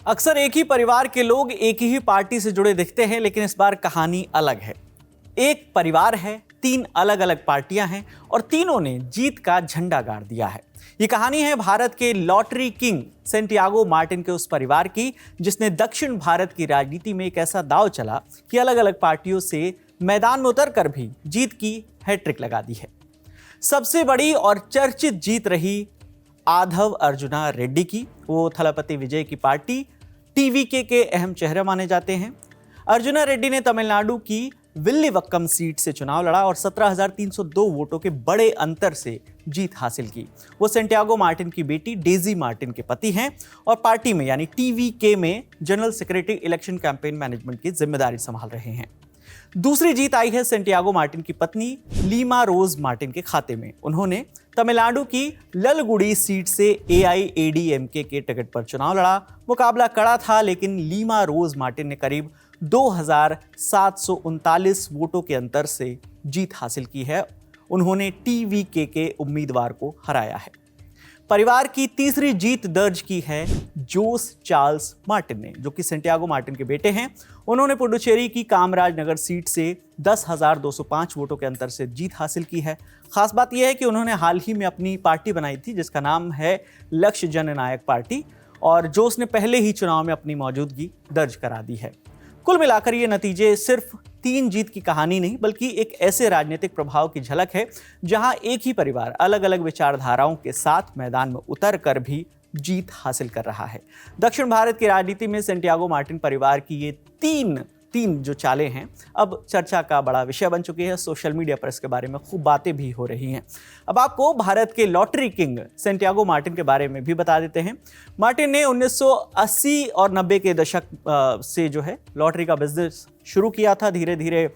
अक्सर एक ही परिवार के लोग एक ही पार्टी से जुड़े दिखते हैं, लेकिन इस बार कहानी अलग है। एक परिवार है, तीन अलग अलग पार्टियां हैं और तीनों ने जीत का झंडा गाड़ दिया है। ये कहानी है भारत के लॉटरी किंग सेंटियागो मार्टिन के उस परिवार की, जिसने दक्षिण भारत की राजनीति में एक ऐसा दांव चला कि अलग अलग पार्टियों से मैदान में उतरकर भी जीत की हैट्रिक लगा दी है। सबसे बड़ी और चर्चित जीत रही आधव अर्जुना रेड्डी की। वो थलपति विजय की पार्टी टीवीके के अहम चेहरे माने जाते हैं। अर्जुना रेड्डी ने तमिलनाडु की विल्लीवक्कम सीट से चुनाव लड़ा और 17,302 वोटों के बड़े अंतर से जीत हासिल की। वो सेंटियागो मार्टिन की बेटी डेजी मार्टिन के पति हैं और पार्टी में यानी टीवीके में general secretary election campaign management की जिम्मेदारी संभाल रहे हैं। दूसरी जीत आई है सेंटियागो मार्टिन की पत्नी लीमा रोज मार्टिन के खाते में। उन्होंने तमिलनाडु की ललगुड़ी सीट से एआईएडीएमके के टिकट पर चुनाव लड़ा। मुकाबला कड़ा था, लेकिन लीमा रोज मार्टिन ने करीब 2,739 वोटों के अंतर से जीत हासिल की है। उन्होंने टीवीके के उम्मीदवार को हराया है। परिवार की तीसरी जीत दर्ज की है जोस चार्ल्स मार्टिन ने, जो कि सेंटियागो मार्टिन के बेटे हैं। उन्होंने पुडुचेरी की कामराज नगर सीट से 10,205 वोटों के अंतर से जीत हासिल की है। खास बात यह है कि उन्होंने हाल ही में अपनी पार्टी बनाई थी, जिसका नाम है लक्ष्य जननायक पार्टी, और जोस ने पहले ही चुनाव में अपनी मौजूदगी दर्ज करा दी है। कुल मिलाकर ये नतीजे सिर्फ 3 जीत की कहानी नहीं, बल्कि एक ऐसे राजनीतिक प्रभाव की झलक है जहां एक ही परिवार अलग अलग विचारधाराओं के साथ मैदान में उतर कर भी जीत हासिल कर रहा है। दक्षिण भारत की राजनीति में सेंटियागो मार्टिन परिवार की ये तीन जो चालें हैं, अब चर्चा का बड़ा विषय बन चुकी है। सोशल मीडिया पर इसके बारे में खूब बातें भी हो रही हैं। अब आपको भारत के लॉटरी किंग सेंटियागो मार्टिन के बारे में भी बता देते हैं। मार्टिन ने 1980 और 90 के दशक से जो है लॉटरी का बिजनेस शुरू किया था। धीरे धीरे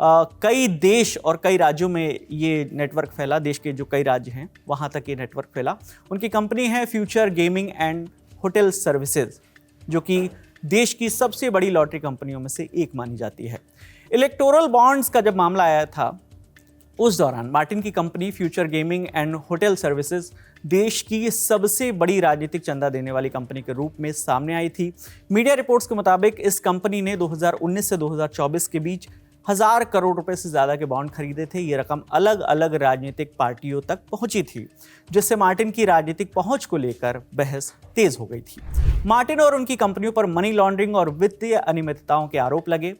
कई देश और कई राज्यों में ये नेटवर्क फैला। देश के जो कई राज्य हैं वहाँ तक ये नेटवर्क फैला। उनकी कंपनी है future gaming and hotel services, जो कि देश की सबसे बड़ी लॉटरी कंपनियों में से एक मानी जाती है। इलेक्टोरल बॉन्ड्स का जब मामला आया था, उस दौरान मार्टिन की company future gaming and hotel services देश की सबसे बड़ी राजनीतिक चंदा देने वाली कंपनी के रूप में सामने आई थी। मीडिया रिपोर्ट्स के मुताबिक इस कंपनी ने 2019 से 2024 के बीच 1,000 करोड़ रुपए से ज़्यादा के बॉन्ड खरीदे थे। ये रकम अलग अलग राजनीतिक पार्टियों तक पहुंची थी, जिससे मार्टिन की राजनीतिक पहुंच को लेकर बहस तेज हो गई थी। मार्टिन और उनकी कंपनियों पर मनी लॉन्ड्रिंग और वित्तीय अनियमितताओं के आरोप लगे।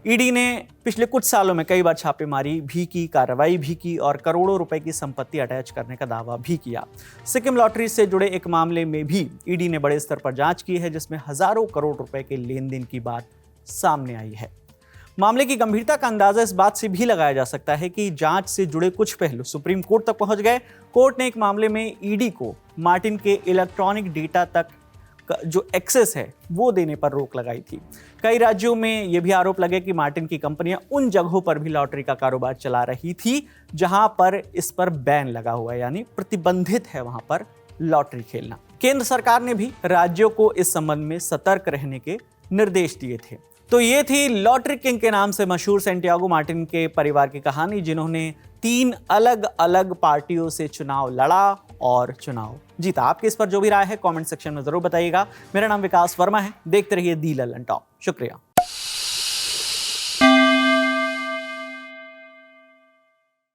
ईडी ने पिछले कुछ सालों में कई बार छापेमारी भी की, कार्रवाई भी की और करोड़ों रुपए की संपत्ति अटैच करने का दावा भी किया। सिक्किम लॉटरी से जुड़े एक मामले में भी ईडी ने बड़े स्तर पर जांच की है, जिसमें हजारों करोड़ रुपए के लेन देन की बात सामने आई है। मामले की गंभीरता का अंदाजा इस बात से भी लगाया जा सकता है कि जांच से जुड़े कुछ पहलू सुप्रीम कोर्ट तक पहुंच गए। कोर्ट ने एक मामले में ईडी को मार्टिन के इलेक्ट्रॉनिक डेटा तक जो एक्सेस है वो देने पर रोक लगाई थी। कई राज्यों में यह भी आरोप लगे कि मार्टिन की कंपनियां उन जगहों पर भी लॉटरी का कारोबार चला रही थी जहां पर इस पर बैन लगा हुआ है, यानी प्रतिबंधित है वहां पर लॉटरी खेलना। केंद्र सरकार ने भी राज्यों को इस संबंध में सतर्क रहने के निर्देश दिए थे। तो ये थी लॉटरी किंग के नाम से मशहूर सेंटियागो मार्टिन के परिवार की कहानी, जिन्होंने 3 अलग अलग पार्टियों से चुनाव लड़ा और चुनाव जीता। आपके इस पर जो भी राय है कमेंट सेक्शन में जरूर बताइएगा। मेरा नाम विकास वर्मा है। देखते रहिए दी लल्लन टॉप। शुक्रिया।